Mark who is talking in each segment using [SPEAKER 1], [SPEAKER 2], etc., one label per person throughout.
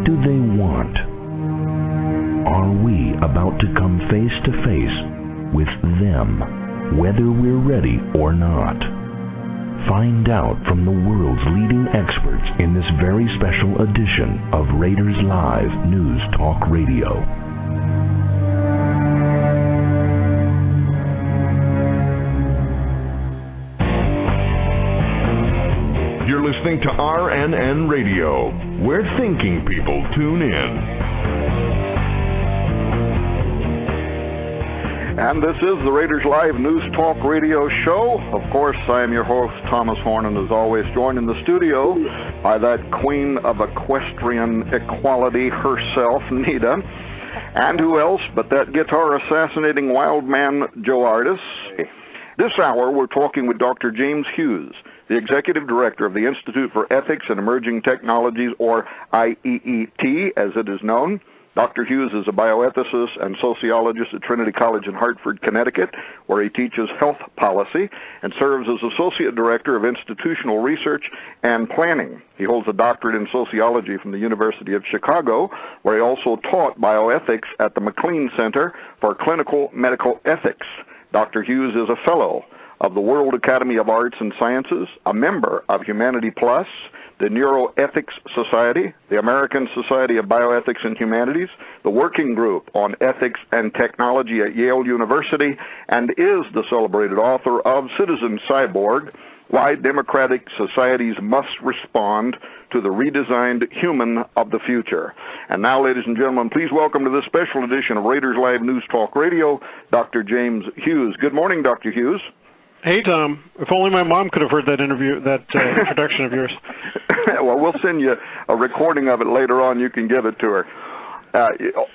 [SPEAKER 1] What do they want? Are we about to come face to face with them, whether we're ready or not? Find out from the world's leading experts in this very special edition of Raiders Live News Talk Radio. You're listening to RNN Radio, where thinking people tune in.
[SPEAKER 2] And this is the Raiders Live News Talk Radio Show. Of course, I am your host, Thomas Horn, and as always, joined in the studio by that queen of equestrian equality herself, Nita. And who else but that guitar-assassinating wild man, Joe Artis. This hour, we're talking with Dr. James Hughes, the Executive Director of the Institute for Ethics and Emerging Technologies, or IEET, as it is known. Dr. Hughes is a bioethicist and sociologist at Trinity College in Hartford, Connecticut, where he teaches health policy and serves as Associate Director of Institutional Research and Planning. He holds a doctorate in sociology from the University of Chicago, where he also taught bioethics at the McLean Center for Clinical Medical Ethics. Dr. Hughes is a fellow of the World Academy of Arts and Sciences, a member of Humanity Plus, the Neuroethics Society, the American Society of Bioethics and Humanities, the Working Group on Ethics and Technology at Yale University, and is the celebrated author of Citizen Cyborg, Why Democratic Societies Must Respond to the Redesigned Human of the Future. And now, ladies and gentlemen, please welcome to this special edition of Raiders Live News Talk Radio, Dr. James Hughes. Good morning, Dr. Hughes.
[SPEAKER 3] Hey, Tom. If only my mom could have heard that introduction of yours.
[SPEAKER 2] Well, we'll send you a recording of it later on. You can give it to her.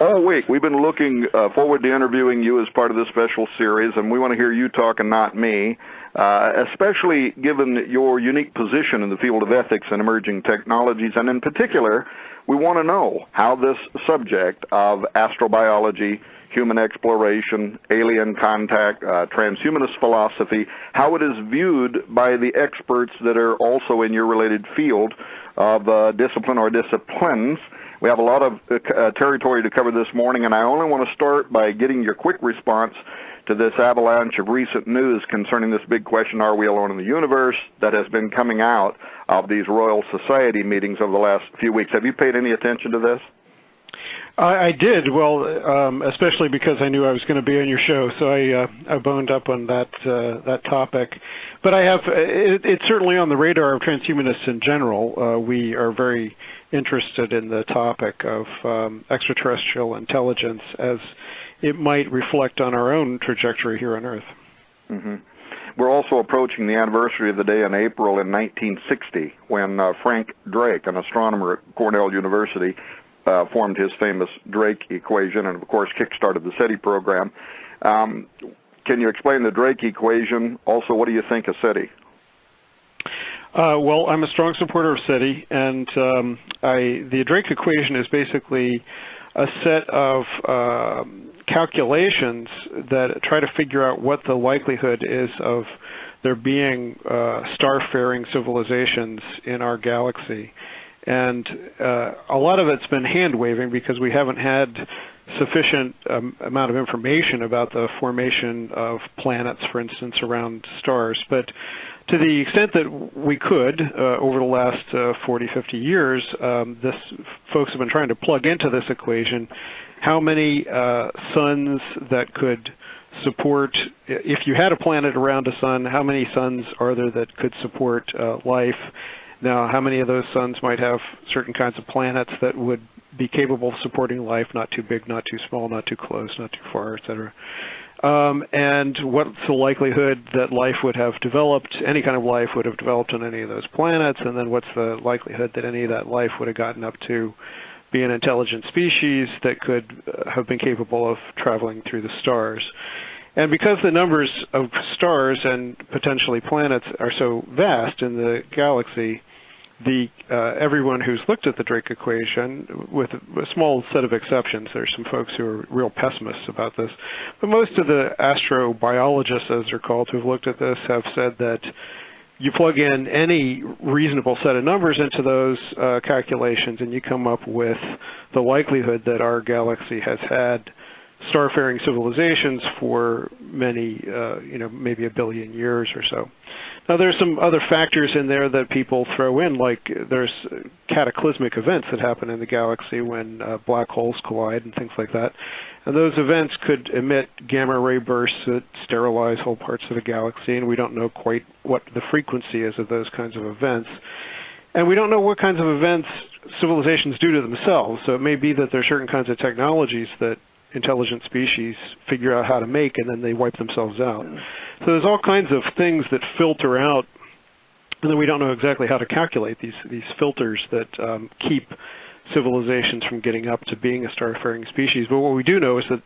[SPEAKER 2] All week, we've been looking forward to interviewing you as part of this special series, and we want to hear you talk and not me, especially given your unique position in the field of ethics and emerging technologies. And in particular, we want to know how this subject of astrobiology, human exploration, alien contact, transhumanist philosophy, how it is viewed by the experts that are also in your related field of discipline or disciplines. We have a lot of territory to cover this morning, and I only want to start by getting your quick response to this avalanche of recent news concerning this big question, are we alone in the universe, that has been coming out of these Royal Society meetings over the last few weeks. Have you paid any attention to this?
[SPEAKER 3] I did, well, especially because I knew I was going to be on your show, so I boned up on that topic. But it's certainly on the radar of transhumanists in general. We are very interested in the topic of extraterrestrial intelligence as it might reflect on our own trajectory here on Earth.
[SPEAKER 2] Mm-hmm. We're also approaching the anniversary of the day in April in 1960 when Frank Drake, an astronomer at Cornell University, formed his famous Drake equation and, of course, kick-started the SETI program. Can you explain the Drake equation? Also, what do you think of SETI?
[SPEAKER 3] Well, I'm a strong supporter of SETI, and the Drake equation is basically a set of calculations that try to figure out what the likelihood is of there being star-faring civilizations in our galaxy. And a lot of it's been hand-waving because we haven't had sufficient amount of information about the formation of planets, for instance, around stars. But to the extent that we could, over the last 40, 50 years, folks have been trying to plug into this equation how many suns that could support, if you had a planet around a sun, how many suns are there that could support life? Now, how many of those suns might have certain kinds of planets that would be capable of supporting life, not too big, not too small, not too close, not too far, et cetera? And what's the likelihood that life would have developed, any kind of life would have developed on any of those planets, and then what's the likelihood that any of that life would have gotten up to be an intelligent species that could have been capable of traveling through the stars? And because the numbers of stars and potentially planets are so vast in the galaxy, everyone who's looked at the Drake equation, with a small set of exceptions, there's some folks who are real pessimists about this, but most of the astrobiologists, as they're called, who've looked at this have said that you plug in any reasonable set of numbers into those calculations, and you come up with the likelihood that our galaxy has had starfaring civilizations for many, maybe a billion years or so. Now, there's some other factors in there that people throw in, like there's cataclysmic events that happen in the galaxy when black holes collide and things like that. And those events could emit gamma ray bursts that sterilize whole parts of the galaxy, and we don't know quite what the frequency is of those kinds of events. And we don't know what kinds of events civilizations do to themselves. So it may be that there are certain kinds of technologies that intelligent species figure out how to make, and then they wipe themselves out. So there's all kinds of things that filter out, and then we don't know exactly how to calculate these filters that keep civilizations from getting up to being a starfaring species. But what we do know is that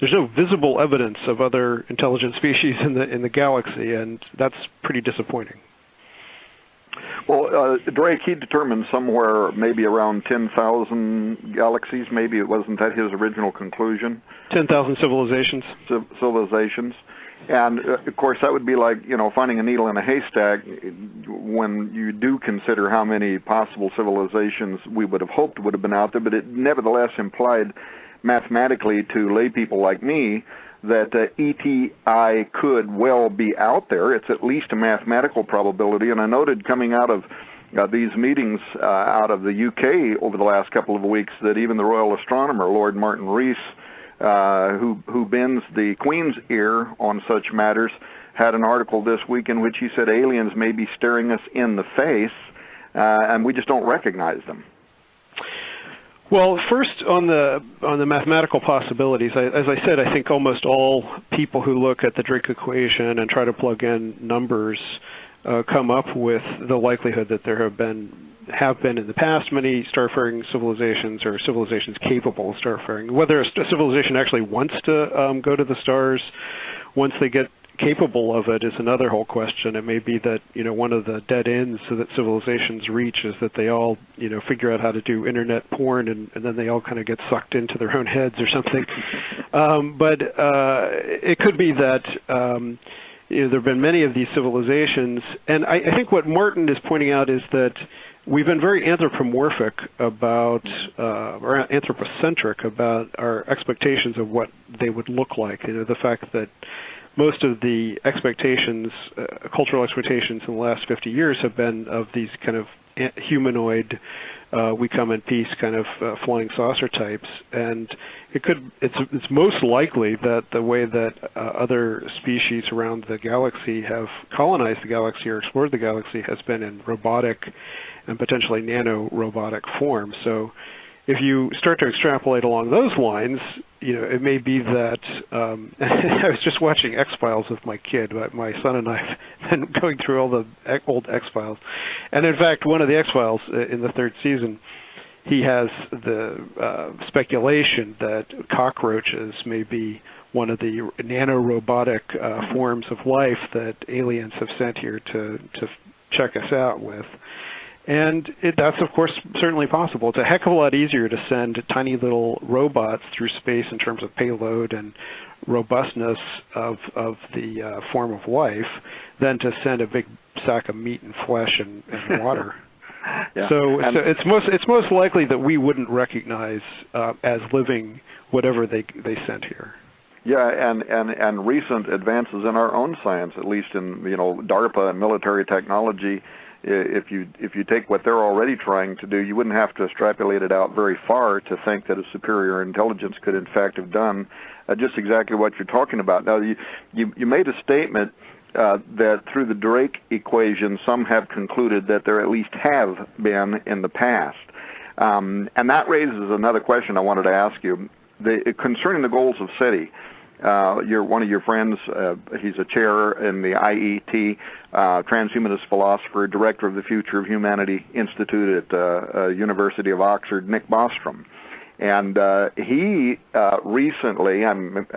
[SPEAKER 3] there's no visible evidence of other intelligent species in the galaxy, and that's pretty disappointing.
[SPEAKER 2] Well, Drake, he determined somewhere maybe around 10,000 galaxies. Maybe it wasn't that his original conclusion?
[SPEAKER 3] 10,000 civilizations.
[SPEAKER 2] Civilizations. And, of course, that would be like, finding a needle in a haystack when you do consider how many possible civilizations we would have hoped would have been out there. But it nevertheless implied mathematically to lay people like me that ETI could well be out there. It's at least a mathematical probability. And I noted coming out of these meetings out of the UK over the last couple of weeks that even the royal astronomer, Lord Martin Rees, who bends the Queen's ear on such matters, had an article this week in which he said aliens may be staring us in the face, and we just don't recognize them.
[SPEAKER 3] Well, first on the mathematical possibilities, as I said, I think almost all people who look at the Drake equation and try to plug in numbers come up with the likelihood that there have been in the past many starfaring civilizations or civilizations capable of starfaring. Whether a civilization actually wants to go to the stars once they get capable of it is another whole question. It may be that one of the dead ends that civilizations reach is that they all figure out how to do internet porn and then they all kind of get sucked into their own heads or something. But it could be that there have been many of these civilizations, and I think what Martin is pointing out is that we've been very anthropomorphic about, or anthropocentric about our expectations of what they would look like. The fact that most of the expectations, cultural expectations in the last 50 years have been of these kind of humanoid, we come in peace kind of flying saucer types. And it's most likely that the way that other species around the galaxy have colonized the galaxy or explored the galaxy has been in robotic and potentially nano-robotic form. So if you start to extrapolate along those lines, it may be that, I was just watching X-Files with my kid. My son and I have been going through all the old X-Files. And in fact, one of the X-Files in the third season, he has the speculation that cockroaches may be one of the nano-robotic forms of life that aliens have sent here to check us out with. And that's, of course, certainly possible. It's a heck of a lot easier to send tiny little robots through space in terms of payload and robustness of the form of life than to send a big sack of meat and flesh and water.
[SPEAKER 2] Yeah.
[SPEAKER 3] So it's most likely that we wouldn't recognize as living whatever they sent here.
[SPEAKER 2] Yeah, and recent advances in our own science, at least in DARPA and military technology. If you take what they're already trying to do, you wouldn't have to extrapolate it out very far to think that a superior intelligence could in fact have done just exactly what you're talking about. Now, you made a statement that through the Drake equation, some have concluded that there at least have been in the past. And that raises another question I wanted to ask you. Concerning the goals of SETI, one of your friends, he's a chair in the IET, transhumanist philosopher, director of the Future of Humanity Institute at University of Oxford, Nick Bostrom. And he recently,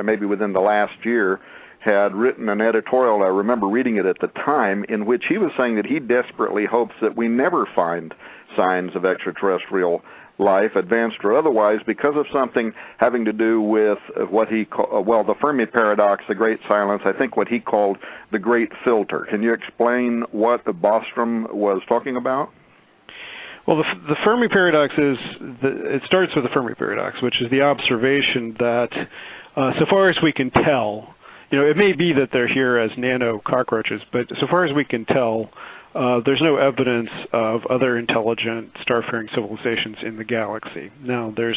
[SPEAKER 2] maybe within the last year, had written an editorial, I remember reading it at the time, in which he was saying that he desperately hopes that we never find signs of extraterrestrial life, advanced or otherwise, because of something having to do with what he called, well, the Fermi paradox, the great silence, I think what he called the great filter. Can you explain what Bostrom was talking about?
[SPEAKER 3] Well, the Fermi paradox it starts with the Fermi paradox, which is the observation that so far as we can tell, it may be that they're here as nano cockroaches, but so far as we can tell, there's no evidence of other intelligent starfaring civilizations in the galaxy. Now, there's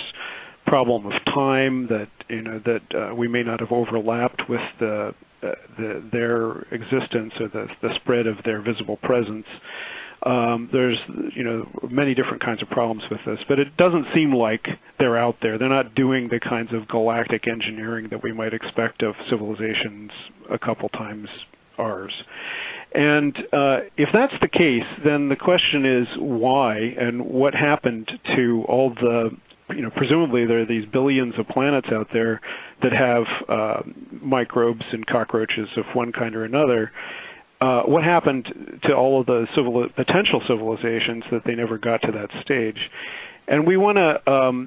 [SPEAKER 3] problem of time that we may not have overlapped with their existence or the spread of their visible presence. There's many different kinds of problems with this, but it doesn't seem like they're out there. They're not doing the kinds of galactic engineering that we might expect of civilizations a couple times ours. And if that's the case, then the question is why and what happened to all the, presumably there are these billions of planets out there that have microbes and cockroaches of one kind or another. What happened to all of the potential civilizations that they never got to that stage? And we want to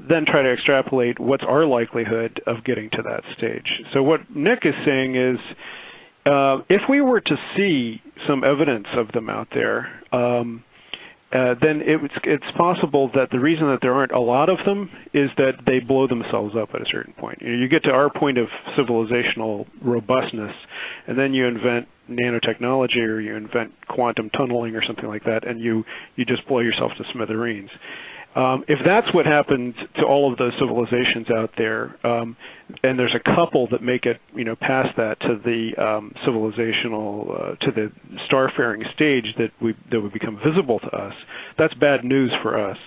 [SPEAKER 3] then try to extrapolate what's our likelihood of getting to that stage. So what Nick is saying is, if we were to see some evidence of them out there, then it's possible that the reason that there aren't a lot of them is that they blow themselves up at a certain point. You get to our point of civilizational robustness, and then you invent nanotechnology or you invent quantum tunneling or something like that, and you just blow yourself to smithereens. If that's what happened to all of those civilizations out there, and there's a couple that make it, past that to the civilizational, to the starfaring stage that would become visible to us, that's bad news for us.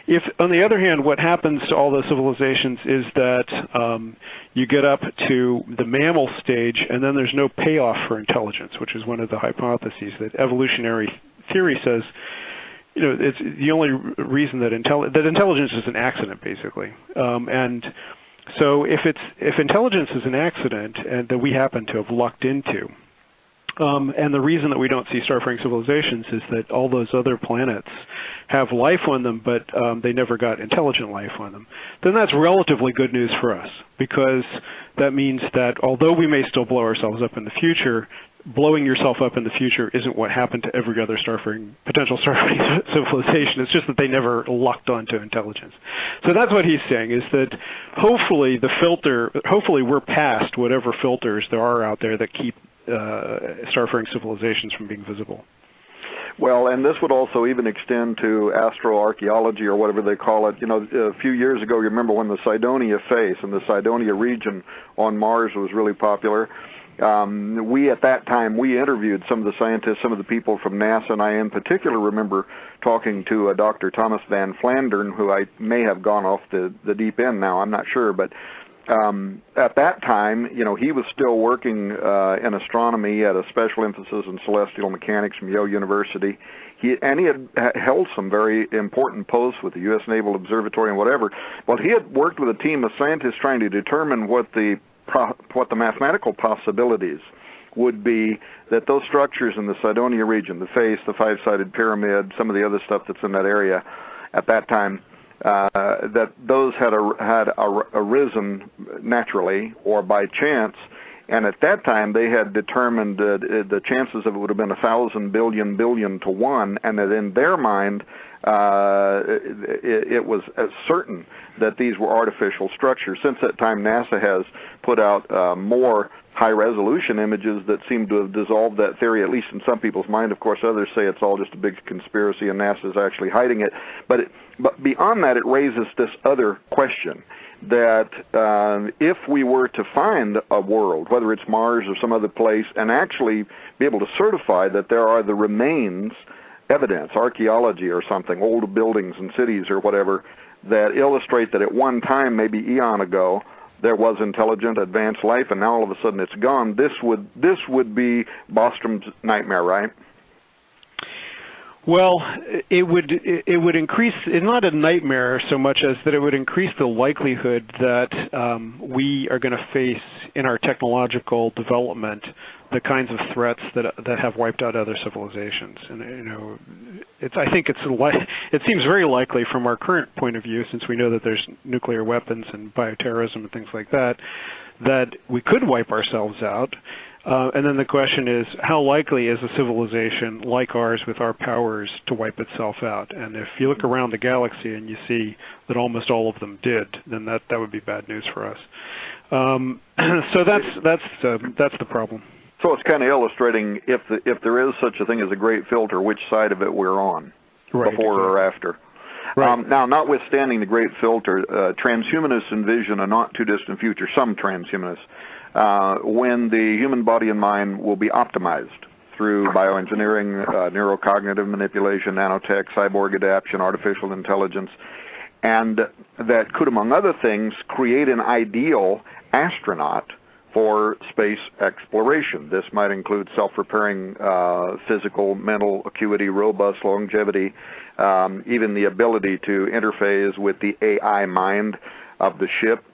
[SPEAKER 3] If, on the other hand, what happens to all those civilizations is that you get up to the mammal stage, and then there's no payoff for intelligence, which is one of the hypotheses that evolutionary theory says. It's the only reason that intelligence is an accident, basically. And so if intelligence is an accident and that we happen to have lucked into, and the reason that we don't see starfaring civilizations is that all those other planets have life on them, but they never got intelligent life on them, then that's relatively good news for us, because that means that although we may still blow ourselves up in the future, blowing yourself up in the future isn't what happened to every other potential starfaring civilization. It's just that they never lucked onto intelligence. So that's what he's saying, is that hopefully we're past whatever filters there are out there that keep starfaring civilizations from being visible.
[SPEAKER 2] Well, and this would also even extend to astroarchaeology or whatever they call it. A few years ago, you remember when the Cydonia face and the Cydonia region on Mars was really popular. At that time, we interviewed some of the scientists, some of the people from NASA, and I in particular remember talking to Dr. Thomas Van Flandern, who I may have gone off the deep end now, I'm not sure, but at that time, he was still working in astronomy, at a special emphasis in celestial mechanics from Yale University. He had held some very important posts with the U.S. Naval Observatory and whatever. Well, he had worked with a team of scientists trying to determine what the mathematical possibilities would be that those structures in the Cydonia region, the face, the five-sided pyramid, some of the other stuff that's in that area at that time, that those had arisen naturally or by chance, and at that time they had determined the chances of it would have been 1,000 billion to 1, and that in their mind it was certain that these were artificial structures. Since that time, NASA has put out more high-resolution images that seem to have dissolved that theory, at least in some people's mind. Of course, others say it's all just a big conspiracy and NASA's actually hiding it. But beyond that, it raises this other question, that if we were to find a world, whether it's Mars or some other place, and actually be able to certify that there are the remains, evidence, archaeology or something, old buildings and cities or whatever, that illustrate that at one time, maybe eon ago, there was intelligent, advanced life, and now all of a sudden it's gone. This would be Bostrom's nightmare, right?
[SPEAKER 3] Well, it would increase. It's not a nightmare so much as that it would increase the likelihood that we are going to face in our technological development the kinds of threats that have wiped out other civilizations. And I think it seems very likely from our current point of view, since we know that there's nuclear weapons and bioterrorism and things like that, that we could wipe ourselves out. And then the question is, how likely is a civilization like ours with our powers to wipe itself out? And if you look around the galaxy and you see that almost all of them did, then that would be bad news for us. So that's the problem.
[SPEAKER 2] So it's kind of illustrating if there is such a thing as a great filter, which side of it we're on,
[SPEAKER 3] right,
[SPEAKER 2] before or after.
[SPEAKER 3] Right.
[SPEAKER 2] Now, notwithstanding the great filter, transhumanists envision a not too distant future, some transhumanists, when the human body and mind will be optimized through bioengineering, neurocognitive manipulation, nanotech, cyborg adaptation, artificial intelligence, and that could, among other things, create an ideal astronaut for space exploration. This might include self-repairing physical, mental acuity, robust longevity, even the ability to interface with the AI mind of the ship.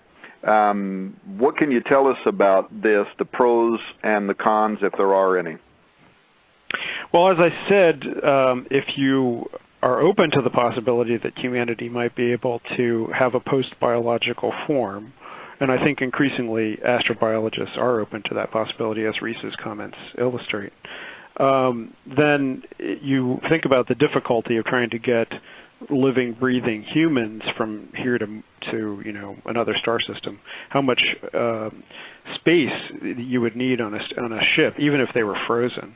[SPEAKER 2] What can you tell us about this, the pros and the cons, if there are any?
[SPEAKER 3] Well, as I said, if you are open to the possibility that humanity might be able to have a post-biological form, and I think increasingly astrobiologists are open to that possibility, as Reese's comments illustrate, then you think about the difficulty of trying to get living, breathing humans from here to another star system. How much space you would need on a ship, even if they were frozen,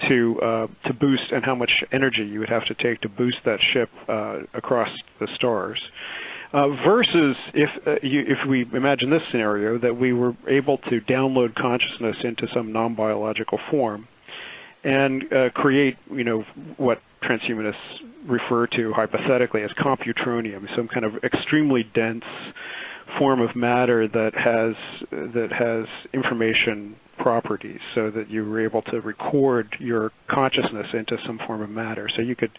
[SPEAKER 3] to boost, and how much energy you would have to take to boost that ship across the stars. Versus if we imagine this scenario, that we were able to download consciousness into some non-biological form and create, what transhumanists refer to hypothetically as computronium, some kind of extremely dense form of matter that has information properties, so that you were able to record your consciousness into some form of matter. So you could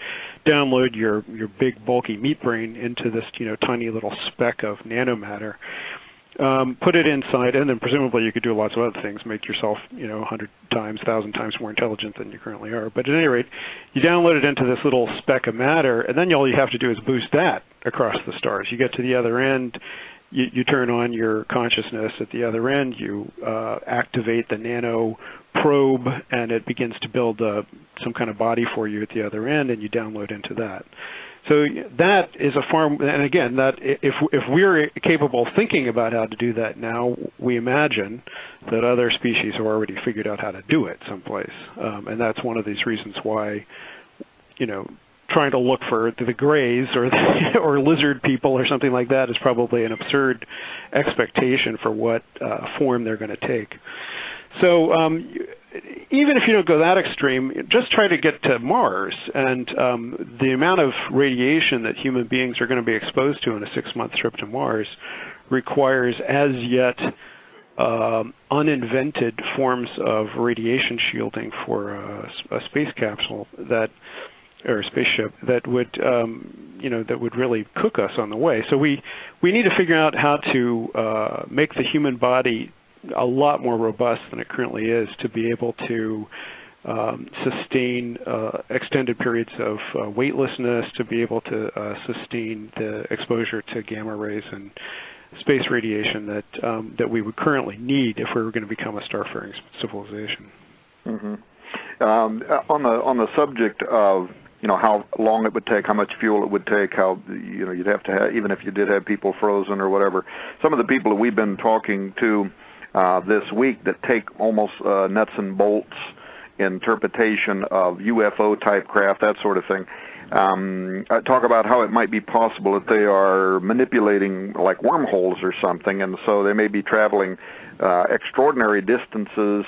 [SPEAKER 3] download your big bulky meat brain into this tiny little speck of nanomatter, put it inside, and then presumably you could do lots of other things, make yourself 100 times, 1,000 times more intelligent than you currently are. But at any rate, you download it into this little speck of matter, and then all you have to do is boost that across the stars. You get to the other end, you turn on your consciousness at the other end, you activate the nano probe, and it begins to build some kind of body for you at the other end, and you download into that. So that is a form, and again, that if we're capable of thinking about how to do that now, we imagine that other species have already figured out how to do it someplace, and that's one of these reasons why, trying to look for the Greys or lizard people or something like that is probably an absurd expectation for what form they're going to take. So even if you don't go that extreme, just try to get to Mars, and the amount of radiation that human beings are going to be exposed to in a 6-month trip to Mars requires as yet uninvented forms of radiation shielding for a space capsule or a spaceship that would really cook us on the way. So we need to figure out how to make the human body a lot more robust than it currently is, to be able to sustain extended periods of weightlessness, to be able to sustain the exposure to gamma rays and space radiation that we would currently need if we were going to become a starfaring civilization.
[SPEAKER 2] Mm-hmm. On the subject of how long it would take, how much fuel it would take, how you'd have to have, even if you did have people frozen or whatever. Some of the people that we've been talking to this week that take almost nuts and bolts interpretation of UFO type craft, that sort of thing, talk about how it might be possible that they are manipulating like wormholes or something, and so they may be traveling extraordinary distances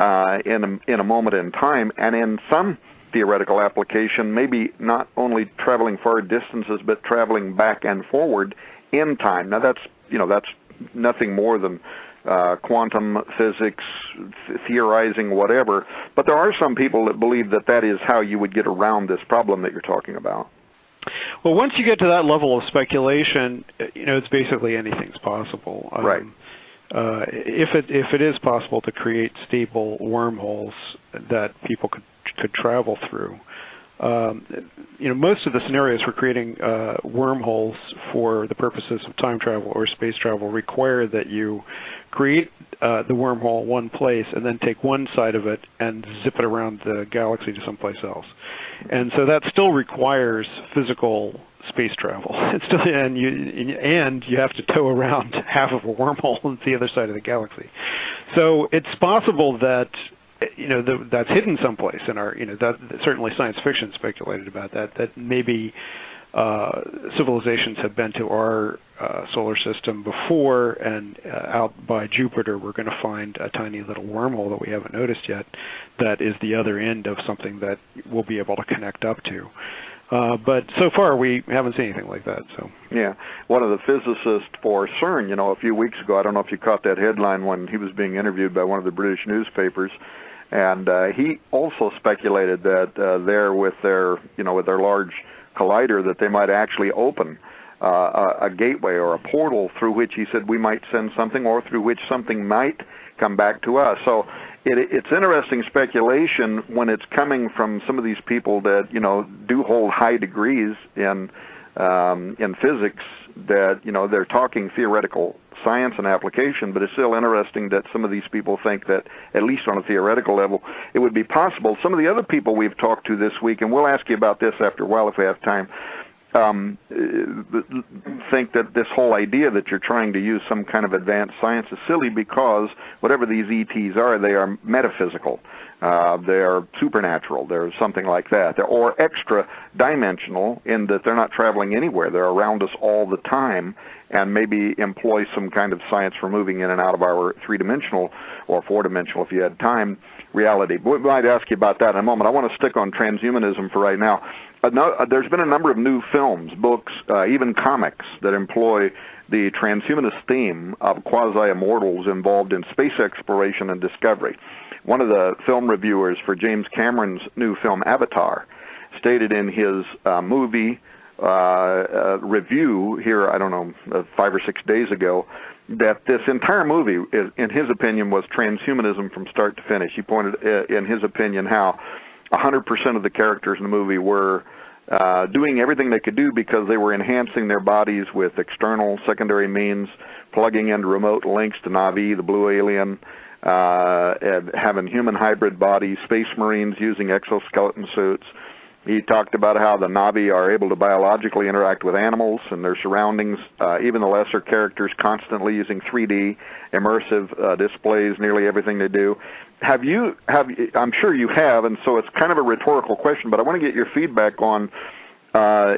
[SPEAKER 2] in a moment in time, and in some theoretical application, maybe not only traveling far distances, but traveling back and forward in time. Now that's nothing more than quantum physics, theorizing, whatever. But there are some people that believe that that is how you would get around this problem that you're talking about.
[SPEAKER 3] Well, once you get to that level of speculation, it's basically anything's possible.
[SPEAKER 2] Right.
[SPEAKER 3] If it is possible to create stable wormholes that people could travel through, most of the scenarios for creating wormholes for the purposes of time travel or space travel require that you create the wormhole in one place and then take one side of it and zip it around the galaxy to someplace else. And so that still requires physical space travel. It's still, and you have to tow around half of a wormhole on the other side of the galaxy. So it's possible that that's hidden someplace in our, that certainly science fiction speculated about that maybe civilizations have been to our solar system before, and out by Jupiter we're going to find a tiny little wormhole that we haven't noticed yet that is the other end of something that we'll be able to connect up to. But so far we haven't seen anything like that. So
[SPEAKER 2] yeah, one of the physicists for CERN, a few weeks ago, I don't know if you caught that headline when he was being interviewed by one of the British newspapers, and he also speculated that there with their large collider that they might actually open a gateway or a portal through which he said we might send something, or through which something might come back to us. So it's interesting speculation when it's coming from some of these people that do hold high degrees in physics, that they're talking theoretical science and application, but it's still interesting that some of these people think that, at least on a theoretical level, it would be possible. Some of the other people we've talked to this week, and we'll ask you about this after a while if we have time, think that this whole idea that you're trying to use some kind of advanced science is silly, because whatever these ETs are, they are metaphysical. They are supernatural. They're something like that. Or extra-dimensional in that they're not traveling anywhere. They're around us all the time, and maybe employ some kind of science for moving in and out of our three-dimensional, or four-dimensional if you had time, reality. We might ask you about that in a moment. I want to stick on transhumanism for right now. There's been a number of new films, books, even comics that employ the transhumanist theme of quasi-immortals involved in space exploration and discovery. One of the film reviewers for James Cameron's new film Avatar stated in his movie review here, 5 or 6 days ago, that this entire movie, in his opinion, was transhumanism from start to finish. He pointed, in his opinion, how 100% of the characters in the movie were doing everything they could do because they were enhancing their bodies with external secondary means, plugging into remote links to Na'vi, the blue alien, and having human hybrid bodies, space marines using exoskeleton suits. He talked about how the Na'vi are able to biologically interact with animals and their surroundings, even the lesser characters constantly using 3D immersive displays, nearly everything they do. I'm sure you have, and so it's kind of a rhetorical question, but I want to get your feedback on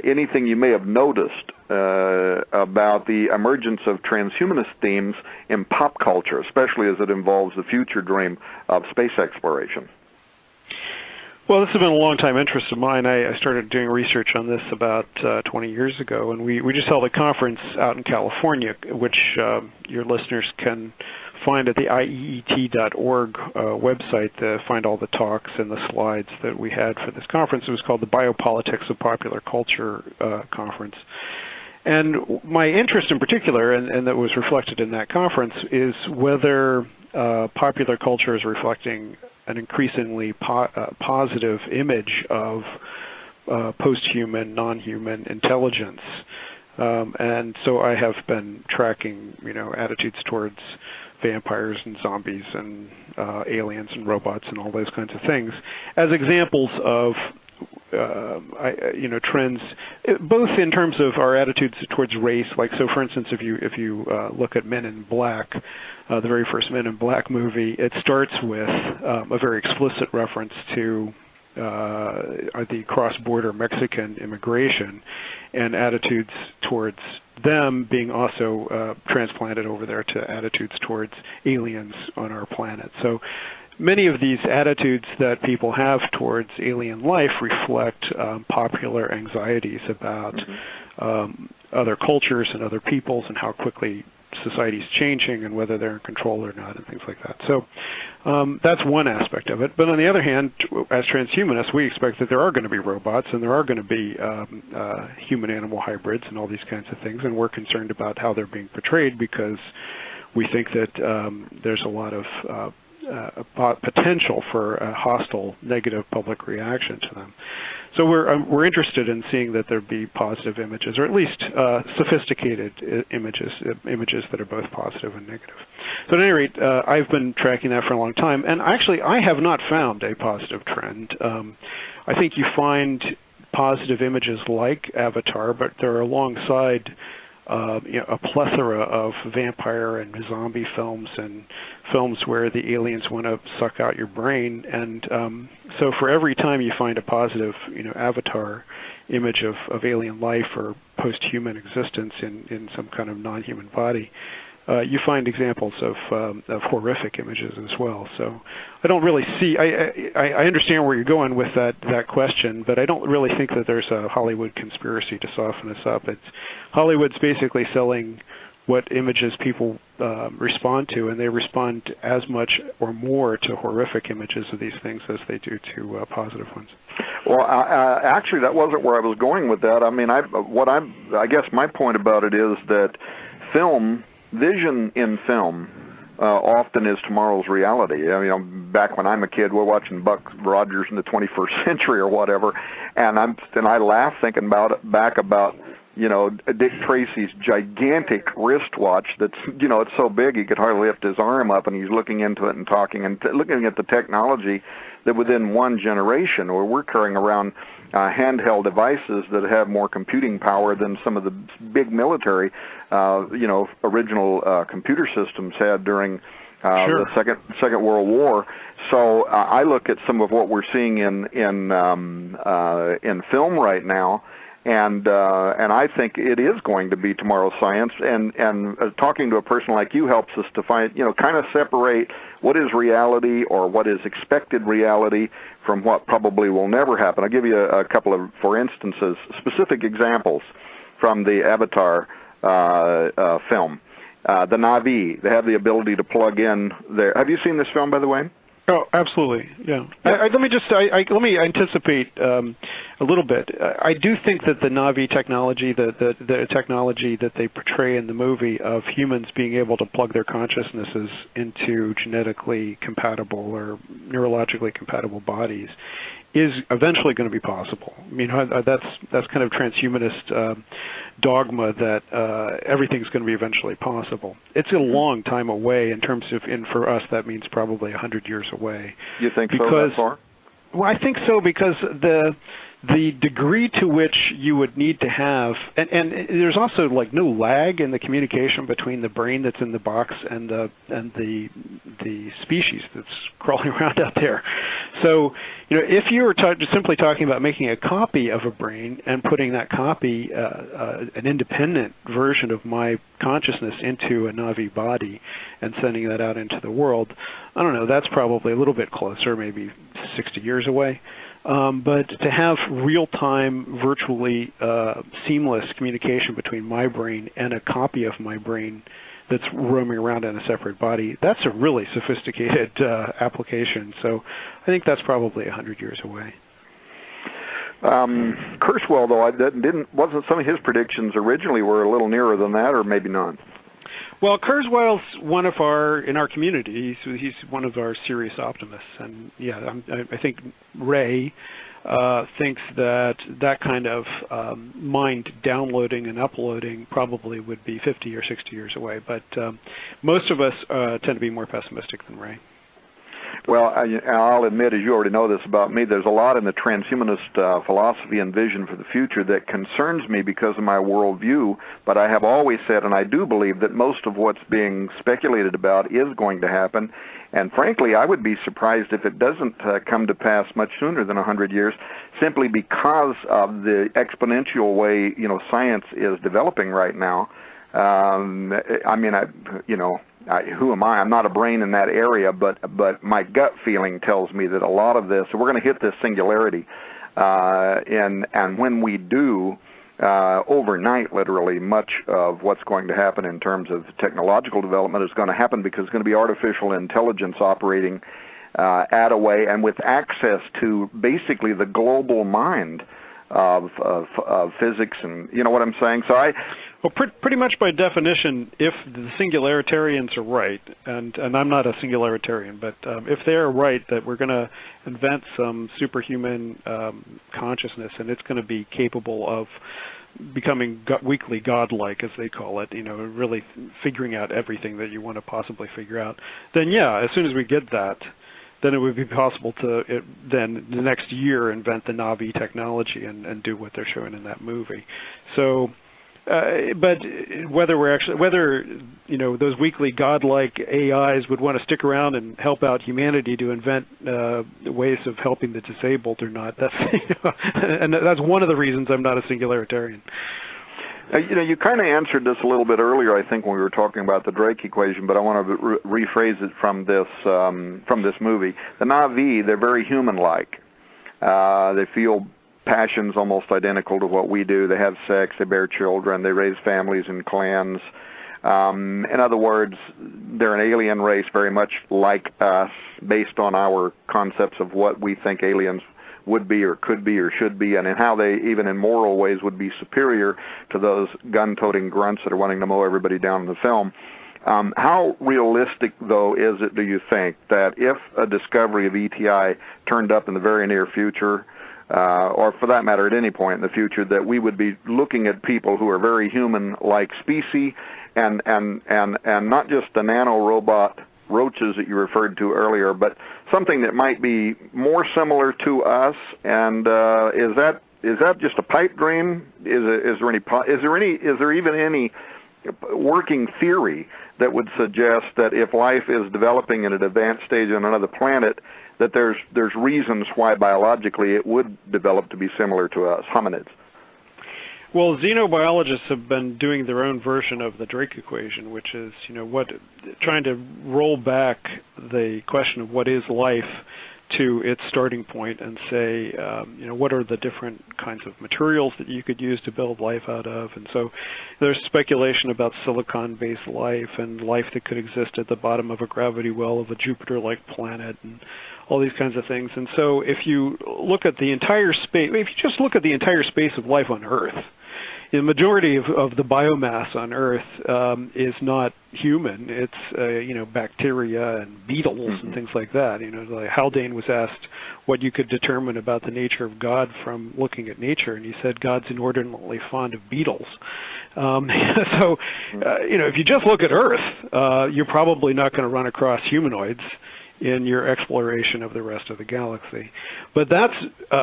[SPEAKER 2] anything you may have noticed about the emergence of transhumanist themes in pop culture, especially as it involves the future dream of space exploration.
[SPEAKER 3] Well, this has been a long-time interest of mine. I started doing research on this about 20 years ago, and we just held a conference out in California, which your listeners can find at the IEET.org website to find all the talks and the slides that we had for this conference. It was called the Biopolitics of Popular Culture Conference. And my interest in particular, and that was reflected in that conference, is whether popular culture is reflecting an increasingly positive image of post-human, non-human intelligence. And so I have been tracking, attitudes towards vampires and zombies and aliens and robots and all those kinds of things as examples of trends, both in terms of our attitudes towards race. Like, so for instance, if you look at Men in Black, the very first Men in Black movie, it starts with a very explicit reference to the cross-border Mexican immigration and attitudes towards them being also transplanted over there to attitudes towards aliens on our planet. So many of these attitudes that people have towards alien life reflect popular anxieties about other cultures and other peoples and how quickly society's changing and whether they're in control or not and things like that. So that's one aspect of it. But on the other hand, as transhumanists, we expect that there are going to be robots and there are going to be human-animal hybrids and all these kinds of things, and we're concerned about how they're being portrayed because we think that there's a lot of potential for a hostile, negative public reaction to them. So we're interested in seeing that there be positive images, or at least sophisticated images that are both positive and negative. So at any rate, I've been tracking that for a long time, and actually I have not found a positive trend. I think you find positive images like Avatar, but they're alongside a plethora of vampire and zombie films and films where the aliens want to suck out your brain. And so for every time you find a positive, Avatar image of alien life or post-human existence in some kind of non-human body, you find examples of horrific images as well. So I don't really see, I understand where you're going with that question, but I don't really think that there's a Hollywood conspiracy to soften us up. Hollywood's basically selling what images people respond to, and they respond as much or more to horrific images of these things as they do to positive ones.
[SPEAKER 2] Well, actually, that wasn't where I was going with that. I mean, I guess my point about it is that vision in film often is tomorrow's reality. I mean, back when I'm a kid, we're watching Buck Rogers in the 21st century or whatever, and I laugh thinking back about Dick Tracy's gigantic wristwatch that's, it's so big he could hardly lift his arm up, and he's looking into it and talking and looking at the technology that within one generation, where we're carrying around handheld devices that have more computing power than some of the big military, original computer systems had during the Second World War. So I look at some of what we're seeing in film right now, and I think it is going to be tomorrow's science. And talking to a person like you helps us to find, kind of separate what is reality or what is expected reality from what probably will never happen. I'll give you a couple of, for instances, specific examples from the Avatar film. The Na'vi, they have the ability to plug in their. Have you seen this film, by the way?
[SPEAKER 3] Oh, absolutely, yeah. Let me anticipate a little bit. I do think that the Na'vi technology, the technology that they portray in the movie of humans being able to plug their consciousnesses into genetically compatible or neurologically compatible bodies, is eventually going to be possible. I mean, that's kind of transhumanist dogma that everything's going to be eventually possible. It's a long time away in terms of, and for us that means probably 100 years away.
[SPEAKER 2] You think so that far?
[SPEAKER 3] Well, I think so, because the degree to which you would need to have, and there's also like no lag in the communication between the brain that's in the box and the species that's crawling around out there. So, if you were simply talking about making a copy of a brain and putting that copy, an independent version of my consciousness, into a Na'vi body and sending that out into the world, I don't know, that's probably a little bit closer, maybe 60 years away. But to have real-time, virtually seamless communication between my brain and a copy of my brain that's roaming around in a separate body, that's a really sophisticated application. So I think that's probably 100 years away.
[SPEAKER 2] Kurzweil, though, wasn't some of his predictions originally were a little nearer than that, or maybe not?
[SPEAKER 3] Well, Kurzweil's in our community, he's one of our serious optimists, and yeah, I think Ray thinks that kind of mind downloading and uploading probably would be 50 or 60 years away, but most of us tend to be more pessimistic than Ray.
[SPEAKER 2] Well, I'll admit, as you already know this about me, there's a lot in the transhumanist philosophy and vision for the future that concerns me because of my worldview, but I have always said, and I do believe, that most of what's being speculated about is going to happen, and frankly, I would be surprised if it doesn't come to pass much sooner than 100 years, simply because of the exponential way, science is developing right now. Who am I? I'm not a brain in that area, but my gut feeling tells me that a lot of this, we're going to hit this singularity, and when we do, overnight, literally, much of what's going to happen in terms of technological development is going to happen because it's going to be artificial intelligence operating at a way and with access to basically the global mind of physics, and you know what I'm saying? So
[SPEAKER 3] well, pretty much by definition, if the singularitarians are right, and I'm not a singularitarian, but if they're right that we're going to invent some superhuman consciousness, and it's going to be capable of becoming weakly godlike, as they call it, you know, really figuring out everything that you want to possibly figure out, then yeah, as soon as we get that, then it would be possible to then the next year invent the Navi technology and do what they're showing in that movie. So, but whether you know those weakly godlike AIs would want to stick around and help out humanity to invent ways of helping the disabled or not, that's and that's one of the reasons I'm not a singularitarian.
[SPEAKER 2] You know, you kind of answered this a little bit earlier, I think, when we were talking about the Drake equation, but I want to rephrase it from this movie. The Navi, they're very human-like. They feel passions almost identical to what we do. They have sex, they bear children, they raise families and clans. In other words, they're an alien race very much like us, based on our concepts of what we think aliens would be or could be or should be, and in how they, even in moral ways, would be superior to those gun-toting grunts that are wanting to mow everybody down in the film. How realistic, though, is it, do you think, that if a discovery of ETI turned up in the very near future, or for that matter at any point in the future, that we would be looking at people who are very human-like species, and not just the nano-robot roaches that you referred to earlier, but something that might be more similar to us? And is that just a pipe dream? Is there even any working theory that would suggest that if life is developing in an advanced stage on another planet, that there's reasons why biologically it would develop to be similar to us, hominids?
[SPEAKER 3] Well, xenobiologists have been doing their own version of the Drake equation, which is, you know, trying to roll back the question of what is life to its starting point and say, you know, what are the different kinds of materials that you could use to build life out of? And so there's speculation about silicon-based life and life that could exist at the bottom of a gravity well of a Jupiter-like planet and all these kinds of things. And so if you look at the entire space, if you just look at the entire space of life on Earth, the majority of the biomass on Earth is not human. It's you know, bacteria and beetles and things like that. You know, like Haldane was asked what you could determine about the nature of God from looking at nature, and he said God's inordinately fond of beetles. So you know, if you just look at Earth, you're probably not going to run across humanoids in your exploration of the rest of the galaxy. But that's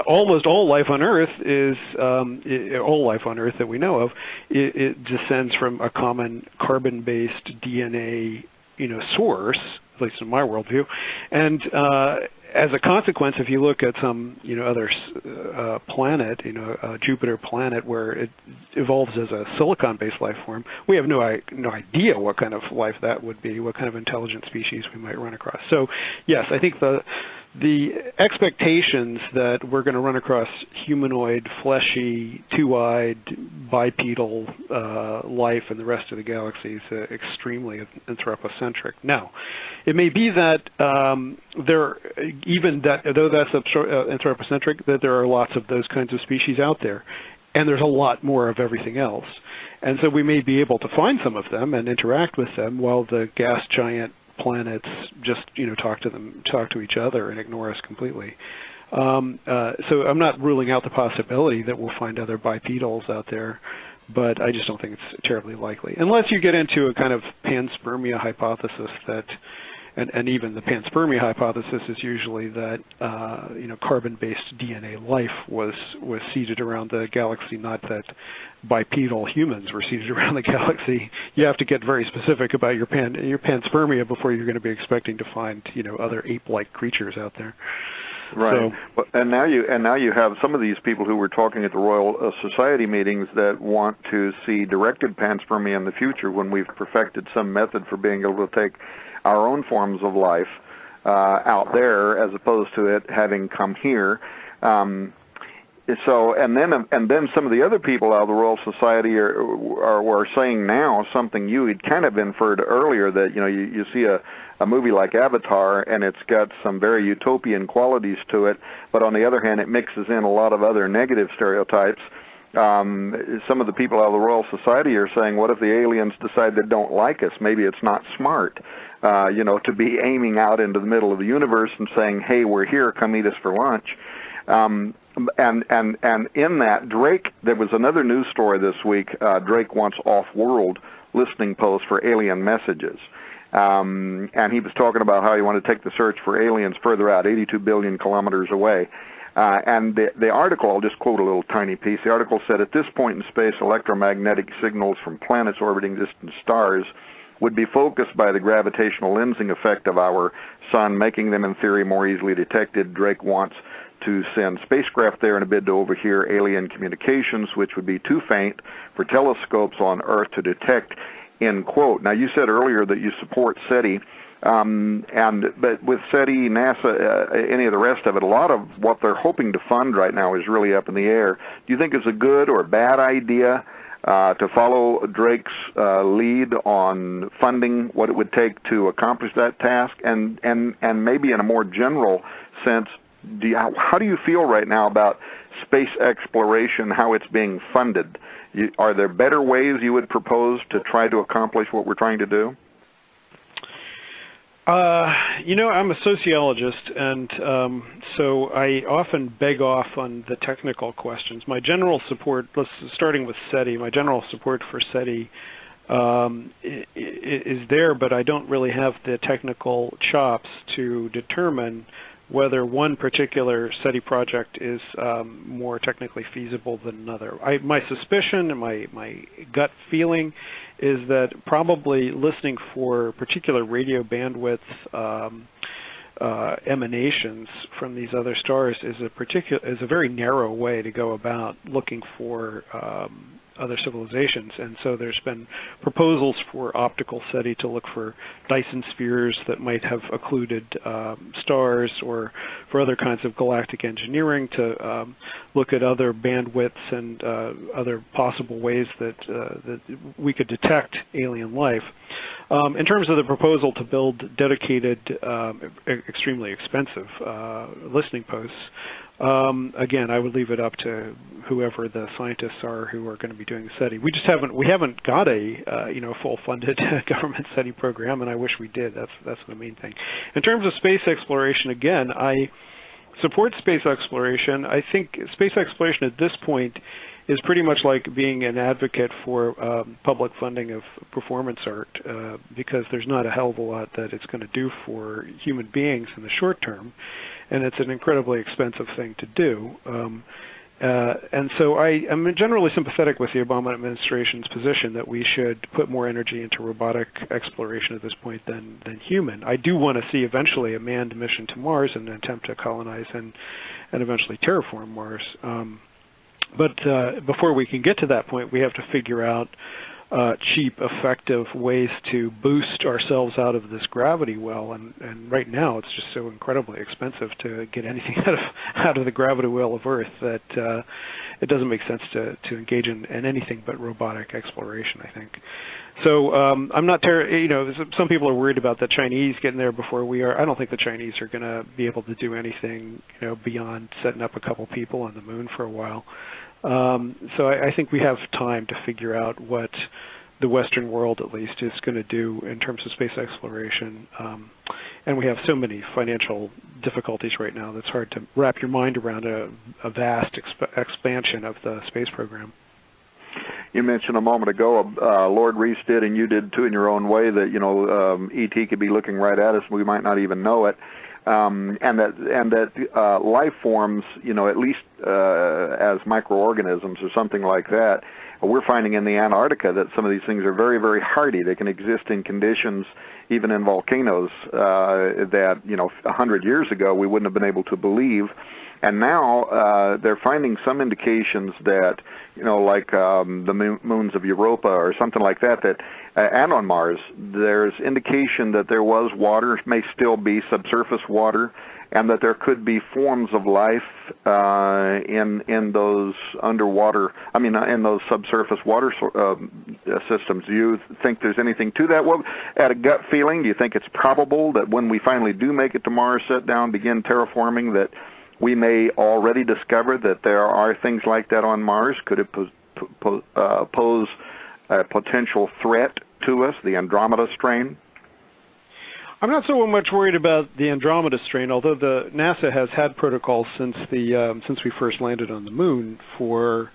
[SPEAKER 3] almost all life on Earth is, all life on Earth that we know of, it descends from a common carbon-based DNA, you know, source, at least in my worldview. And as a consequence, if you look at some, you know, other planet, you know, a Jupiter planet where it evolves as a silicon-based life form, we have no idea what kind of life that would be, what kind of intelligent species we might run across. So, yes, I think the expectations that we're going to run across humanoid, fleshy, two-eyed, bipedal life in the rest of the galaxy is extremely anthropocentric. Now, it may be that though that's anthropocentric, that there are lots of those kinds of species out there, and there's a lot more of everything else. And so we may be able to find some of them and interact with them while the gas giant planets just, you know, talk to each other and ignore us completely. So I'm not ruling out the possibility that we'll find other bipedals out there, but I just don't think it's terribly likely, unless you get into a kind of panspermia hypothesis that, and even the panspermia hypothesis is usually that you know, carbon-based DNA life was seeded around the galaxy, not that bipedal humans were seeded around the galaxy. You have to get very specific about your panspermia before you're going to be expecting to find, you know, other ape-like creatures out there.
[SPEAKER 2] Right. So, and now you have some of these people who were talking at the Royal Society meetings that want to see directed panspermia in the future when we've perfected some method for being able to take our own forms of life out there as opposed to it having come here. So, and then some of the other people out of the Royal Society are saying now something you had kind of inferred earlier, that you see a movie like Avatar and it's got some very utopian qualities to it, but on the other hand it mixes in a lot of other negative stereotypes. Some of the people out of the Royal Society are saying, what if the aliens decide they don't like us? Maybe it's not smart, to be aiming out into the middle of the universe and saying, hey, we're here, come eat us for lunch. And in that, Drake, there was another news story this week. Drake wants off-world listening posts for alien messages. And he was talking about how he wanted to take the search for aliens further out, 82 billion kilometers away. And the article, I'll just quote a little tiny piece. The article said, at this point in space, electromagnetic signals from planets orbiting distant stars would be focused by the gravitational lensing effect of our sun, making them, in theory, more easily detected. Drake wants to send spacecraft there in a bid to overhear alien communications, which would be too faint for telescopes on Earth to detect, end quote. Now, you said earlier that you support SETI, but with SETI, NASA, any of the rest of it, a lot of what they're hoping to fund right now is really up in the air. Do you think it's a good or bad idea to follow Drake's lead on funding what it would take to accomplish that task? And maybe in a more general sense, how do you feel right now about space exploration, how it's being funded? Are there better ways you would propose to try to accomplish what we're trying to do?
[SPEAKER 3] I'm a sociologist, and so I often beg off on the technical questions. My general support, starting with SETI, my general support for SETI is there, but I don't really have the technical chops to determine whether one particular SETI project is more technically feasible than another. My suspicion and my gut feeling is that probably listening for particular radio bandwidth emanations from these other stars is a very narrow way to go about looking for other civilizations. And so there's been proposals for optical SETI to look for Dyson spheres that might have occluded stars, or for other kinds of galactic engineering to look at other bandwidths and other possible ways that we could detect alien life. In terms of the proposal to build dedicated, extremely expensive listening posts, again, I would leave it up to whoever the scientists are who are going to be doing the SETI. We haven't got a full-funded government SETI program, and I wish we did. That's the main thing. In terms of space exploration, again, I support space exploration. I think space exploration at this point is pretty much like being an advocate for public funding of performance art, because there's not a hell of a lot that it's going to do for human beings in the short term, and it's an incredibly expensive thing to do. And so I'm generally sympathetic with the Obama administration's position that we should put more energy into robotic exploration at this point than human. I do want to see eventually a manned mission to Mars and an attempt to colonize and eventually terraform Mars. But before we can get to that point, we have to figure out cheap, effective ways to boost ourselves out of this gravity well. And right now, it's just so incredibly expensive to get anything out of the gravity well of Earth that it doesn't make sense to engage in anything but robotic exploration, I think. So I'm not some people are worried about the Chinese getting there before we are. I don't think the Chinese are going to be able to do anything, beyond setting up a couple people on the moon for a while. So I think we have time to figure out what the Western world, at least, is going to do in terms of space exploration. And we have so many financial difficulties right now that's hard to wrap your mind around a vast expansion of the space program.
[SPEAKER 2] You mentioned a moment ago, Lord Reese did, and you did too in your own way, that ET could be looking right at us, and we might not even know it. And that life forms, at least as microorganisms or something like that, we're finding in the Antarctica that some of these things are very, very hardy. They can exist in conditions, even in volcanoes, that 100 years ago we wouldn't have been able to believe. And now they're finding some indications that, like the moons of Europa or something like that, and on Mars, there's indication that there was water, may still be subsurface water, and that there could be forms of life in those underwater, in those subsurface water systems. Do you think there's anything to that? Well, at a gut feeling, do you think it's probable that when we finally do make it to Mars, set down, begin terraforming, that we may already discover that there are things like that on Mars? Could it pose a potential threat to us, the Andromeda strain?
[SPEAKER 3] I'm not so much worried about the Andromeda strain, although the NASA has had protocols since we first landed on the Moon for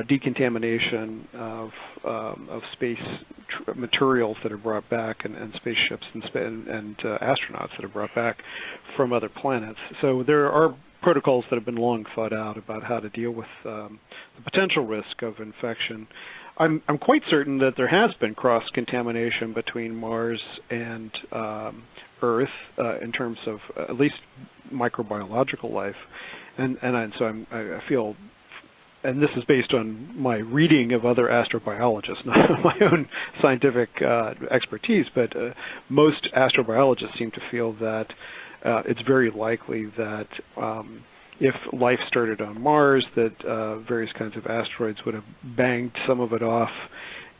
[SPEAKER 3] decontamination of space materials that are brought back, and spaceships and astronauts that are brought back from other planets. So there are protocols that have been long thought out about how to deal with the potential risk of infection. I'm quite certain that there has been cross-contamination between Mars and Earth in terms of at least microbiological life, and so I feel, and this is based on my reading of other astrobiologists, not my own scientific expertise, but most astrobiologists seem to feel that it's very likely that if life started on Mars, that various kinds of asteroids would have banged some of it off,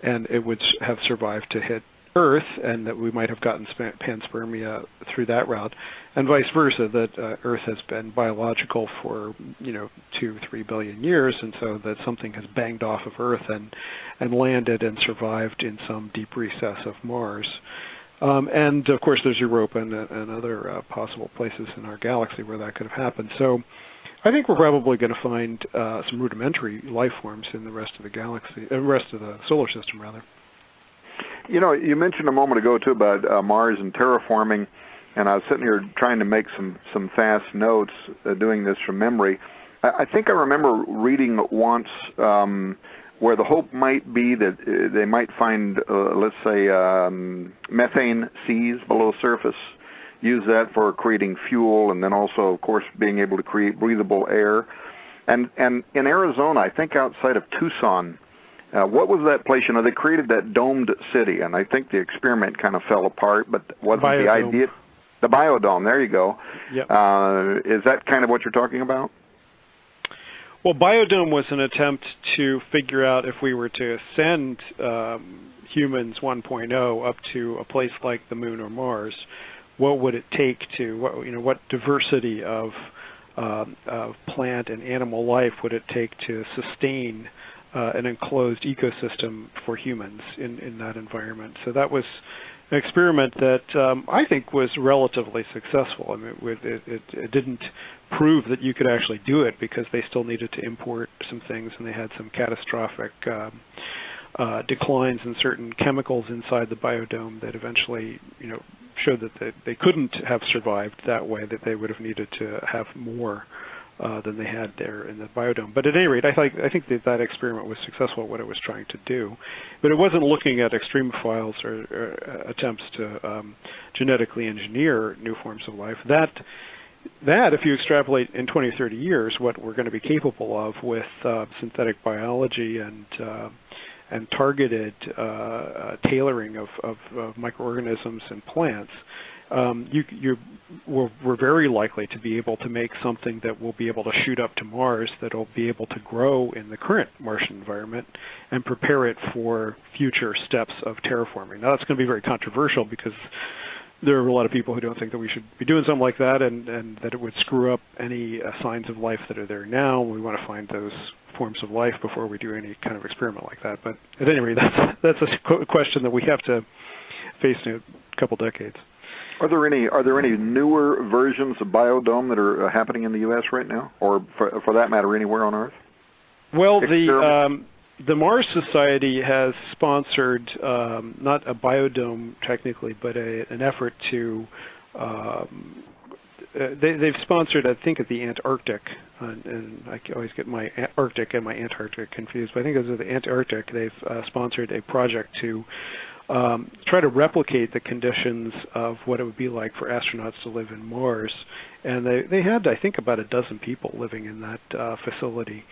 [SPEAKER 3] and it would have survived to hit Earth, and that we might have gotten panspermia through that route, and vice versa, that Earth has been biological for 2-3 billion years, and so that something has banged off of Earth and landed and survived in some deep recess of Mars. And of course, there's Europa and other possible places in our galaxy where that could have happened. So I think we're probably going to find some rudimentary life forms in the rest of the galaxy, rest of the solar system, rather.
[SPEAKER 2] You mentioned a moment ago too about Mars and terraforming, and I was sitting here trying to make some fast notes, doing this from memory. I think I remember reading once where the hope might be that they might find, let's say, methane seas below surface, use that for creating fuel, and then also, of course, being able to create breathable air. And in Arizona, I think outside of Tucson, what was that place? They created that domed city, and I think the experiment kind of fell apart, but wasn't the idea? The biodome, there you go.
[SPEAKER 3] Yep.
[SPEAKER 2] Is that kind of what you're talking about?
[SPEAKER 3] Well, biodome was an attempt to figure out if we were to send humans 1.0 up to a place like the Moon or Mars, what would it take to, what diversity of plant and animal life would it take to sustain an enclosed ecosystem for humans in that environment? So that was an experiment that I think was relatively successful. I mean, it didn't prove that you could actually do it because they still needed to import some things, and they had some catastrophic declines in certain chemicals inside the biodome that eventually, showed that they couldn't have survived that way, that they would have needed to have more than they had there in the biodome. But at any rate, I think that experiment was successful at what it was trying to do. But it wasn't looking at extremophiles or attempts to genetically engineer new forms of life. That, if you extrapolate in 20 or 30 years, what we're going to be capable of with synthetic biology and targeted tailoring of microorganisms and plants, we're very likely to be able to make something that will be able to shoot up to Mars, that will be able to grow in the current Martian environment and prepare it for future steps of terraforming. Now, that's going to be very controversial because there are a lot of people who don't think that we should be doing something like that, and that it would screw up any signs of life that are there now. We want to find those forms of life before we do any kind of experiment like that. But at any rate, that's a question that we have to face in a couple decades.
[SPEAKER 2] Are there any newer versions of biodome that are happening in the U.S. right now, or for that matter, anywhere on Earth?
[SPEAKER 3] Well, the Mars Society has sponsored not a biodome technically, but an effort to. They've sponsored, I think, at the Antarctic, and I always get my Arctic and my Antarctic confused, but I think it was at the Antarctic. They've sponsored a project to try to replicate the conditions of what it would be like for astronauts to live in Mars. And they had, I think, about a dozen people living in that facility.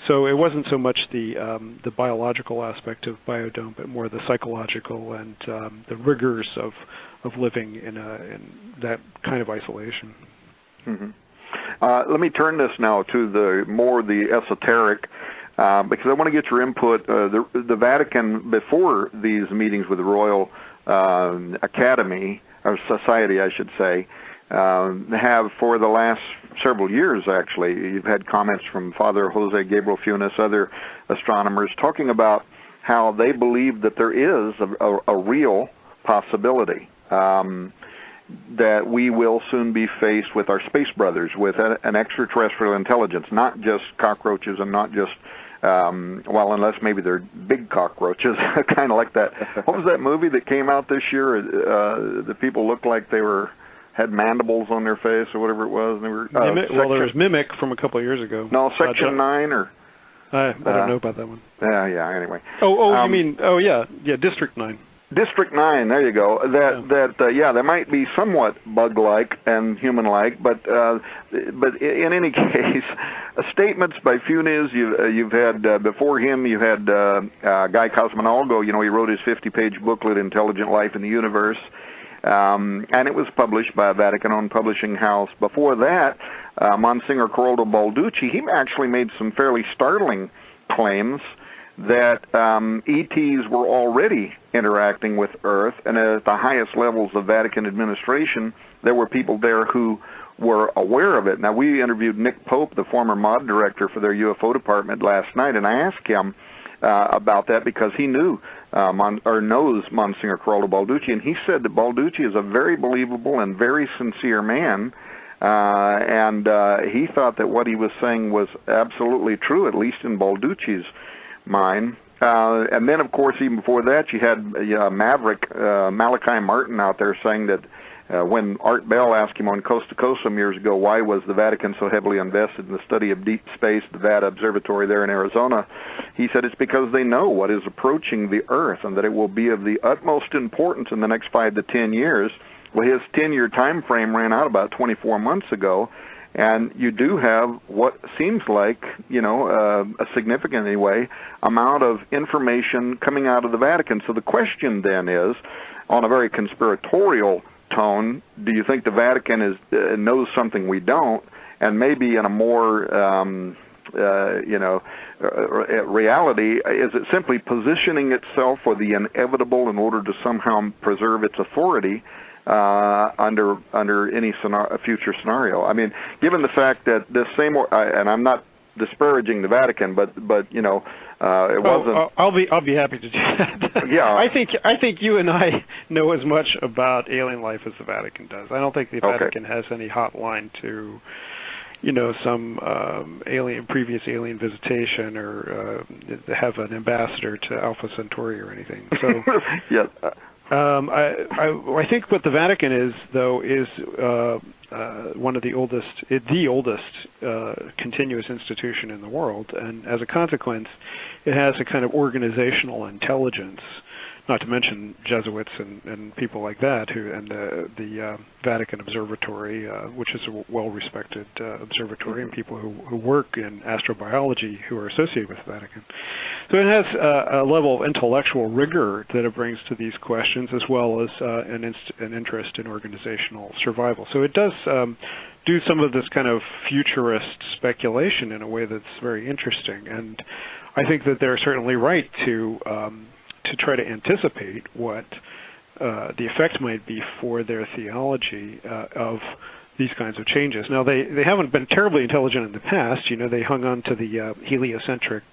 [SPEAKER 3] So it wasn't so much the biological aspect of biodome, but more the psychological and the rigors of living in that kind of isolation.
[SPEAKER 2] Mm-hmm. Let me turn this now to the esoteric, because I want to get your input. The Vatican, before these meetings with the Royal Academy, or Society, I should say, have for the last several years, actually, you've had comments from Father Jose Gabriel Funes, other astronomers, talking about how they believe that there is a real possibility that we will soon be faced with our space brothers, with an extraterrestrial intelligence, not just cockroaches and not just, well, unless maybe they're big cockroaches, kind of like that. What was that movie that came out this year? The people looked like they had mandibles on their face or whatever it was. And they were,
[SPEAKER 3] well, there was Mimic from a couple of years ago.
[SPEAKER 2] No, Section 9 or...
[SPEAKER 3] I don't know about that one.
[SPEAKER 2] Yeah, anyway.
[SPEAKER 3] You mean, yeah, District 9.
[SPEAKER 2] District 9, there you go. That might be somewhat bug-like and human-like, but in any case, statements by Funes. You've had before him. You had Guy Cosmonalgo. You know, he wrote his 50-page booklet, "Intelligent Life in the Universe," and it was published by a Vatican-owned publishing house. Before that, Monsignor Caroldo Balducci. He actually made some fairly startling claims that ETs were already interacting with Earth, and at the highest levels of Vatican administration, there were people there who were aware of it. Now, we interviewed Nick Pope, the former mod director for their UFO department, last night, and I asked him about that because he knows Monsignor Caroldo Balducci, and he said that Balducci is a very believable and very sincere man, and he thought that what he was saying was absolutely true, at least in Balducci's mind. And then, of course, even before that, you had Maverick Malachi Martin out there saying that when Art Bell asked him on Coast to Coast some years ago, why was the Vatican so heavily invested in the study of deep space, the Vada Observatory there in Arizona, he said it's because they know what is approaching the Earth and that it will be of the utmost importance in the next 5 to 10 years. Well, his 10-year time frame ran out about 24 months ago, and you do have what seems like, a significant, anyway, amount of information coming out of the Vatican. So the question then is, on a very conspiratorial tone, do you think the Vatican knows something we don't? And maybe in a more, reality, is it simply positioning itself for the inevitable in order to somehow preserve its authority under any future scenario? I mean, given the fact that this same, and I'm not disparaging the Vatican, but it wasn't.
[SPEAKER 3] I'll be happy to do that.
[SPEAKER 2] Yeah.
[SPEAKER 3] I think you and I know as much about alien life as the Vatican does. I don't think the Vatican has any hotline to, some previous alien visitation, or have an ambassador to Alpha Centauri or anything. So.
[SPEAKER 2] Yeah.
[SPEAKER 3] I think what the Vatican is, though, is one of the oldest continuous institution in the world, and as a consequence, it has a kind of organizational intelligence. Not to mention Jesuits and people like that, and the Vatican Observatory, which is a well-respected observatory, and people who work in astrobiology who are associated with the Vatican. So it has a level of intellectual rigor that it brings to these questions, as well as an interest in organizational survival. So it does do some of this kind of futurist speculation in a way that's very interesting, and I think that they're certainly right to try to anticipate what the effect might be for their theology of these kinds of changes. Now, they haven't been terribly intelligent in the past. They hung on to the heliocentric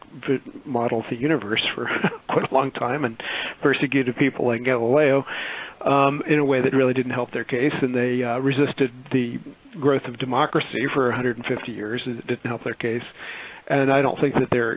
[SPEAKER 3] model of the universe for quite a long time and persecuted people like Galileo in a way that really didn't help their case, and they resisted the growth of democracy for 150 years. It didn't help their case. And I don't think that they're,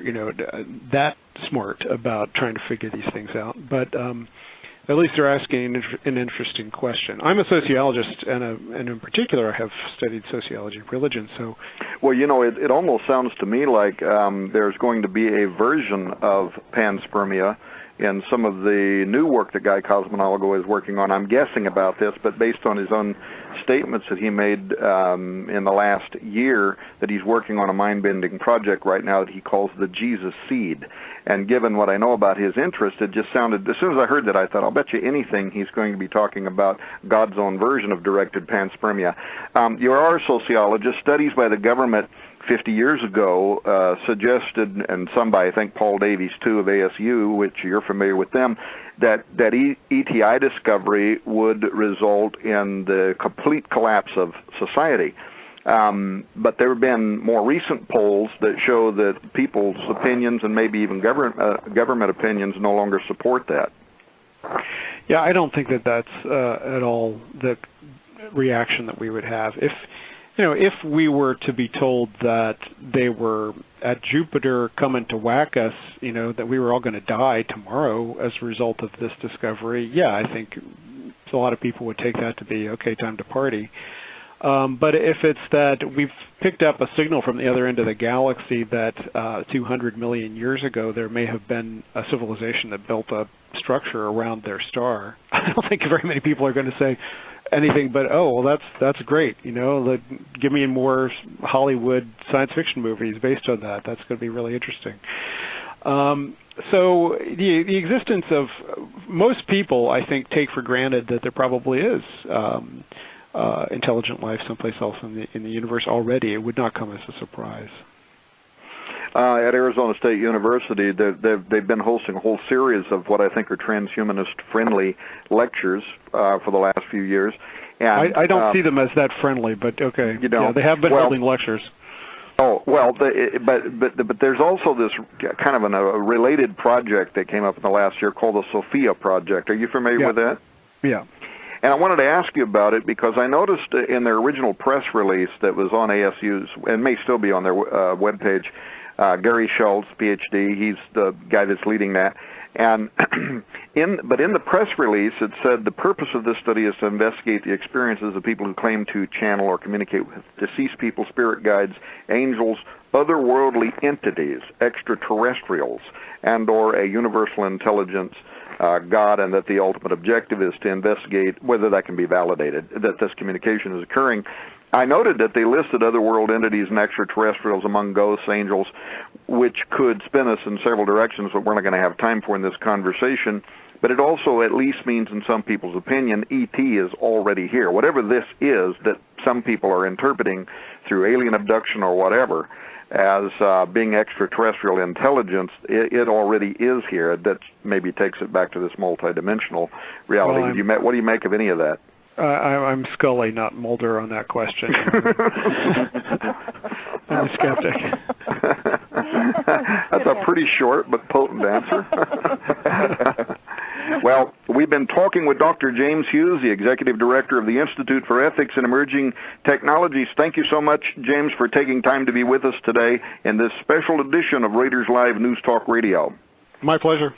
[SPEAKER 3] that smart about trying to figure these things out. But at least they're asking an interesting question. I'm a sociologist, and in particular, I have studied sociology of religion. So,
[SPEAKER 2] well, it almost sounds to me like there's going to be a version of panspermia in some of the new work that Guy Cosmonologo is working on. I'm guessing about this, but based on his own statements that he made in the last year, that he's working on a mind-bending project right now that he calls the Jesus Seed. And given what I know about his interest, it just sounded, as soon as I heard that, I thought, I'll bet you anything he's going to be talking about God's own version of directed panspermia. You are a sociologist. Studies by the government 50 years ago suggested, and some by, I think, Paul Davies, too, of ASU, which you're familiar with them, that ETI discovery would result in the complete collapse of society. But there have been more recent polls that show that people's opinions and maybe even government opinions no longer support that.
[SPEAKER 3] Yeah, I don't think that that's at all the reaction that we would have. If we were to be told that they were at Jupiter coming to whack us, that we were all going to die tomorrow as a result of this discovery, yeah, I think a lot of people would take that to be, okay, time to party. But if it's that we've picked up a signal from the other end of the galaxy that 200 million years ago there may have been a civilization that built a structure around their star, I don't think very many people are going to say anything but, oh, well, that's great. Give me more Hollywood science fiction movies based on that. That's going to be really interesting. So the existence of most people, I think, take for granted that there probably is intelligent life someplace else in the universe already. It would not come as a surprise.
[SPEAKER 2] At Arizona State University, they've been hosting a whole series of what I think are transhumanist-friendly lectures for the last few years. And
[SPEAKER 3] I don't see them as that friendly, but okay.
[SPEAKER 2] You don't?
[SPEAKER 3] Yeah, they have been holding lectures.
[SPEAKER 2] Oh, well, but there's also this kind of a related project that came up in the last year called the Sophia Project. Are you familiar with that?
[SPEAKER 3] Yeah.
[SPEAKER 2] And I wanted to ask you about it because I noticed in their original press release that was on ASU's, and may still be on their webpage, Gary Schultz, PhD, he's the guy that's leading that. And but in the press release, it said the purpose of this study is to investigate the experiences of people who claim to channel or communicate with deceased people, spirit guides, angels, otherworldly entities, extraterrestrials, and or a universal intelligence, God, and that the ultimate objective is to investigate whether that can be validated, that this communication is occurring. I noted that they listed other world entities and extraterrestrials among ghosts, angels, which could spin us in several directions that we're not going to have time for in this conversation. But it also at least means, in some people's opinion, ET is already here. Whatever this is that some people are interpreting through alien abduction or whatever as being extraterrestrial intelligence, it already is here. That maybe takes it back to this multidimensional reality.
[SPEAKER 3] Well,
[SPEAKER 2] what do you make of any of that?
[SPEAKER 3] I'm Scully, not Mulder, on that question. I'm a skeptic.
[SPEAKER 2] That's a pretty short but potent answer. Well, we've been talking with Dr. James Hughes, the Executive Director of the Institute for Ethics and Emerging Technologies. Thank you so much, James, for taking time to be with us today in this special edition of Raiders Live News Talk Radio.
[SPEAKER 3] My pleasure.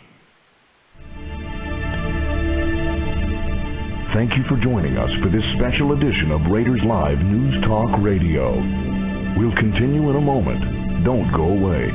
[SPEAKER 1] Thank you for joining us for this special edition of Raiders Live News Talk Radio. We'll continue in a moment. Don't go away.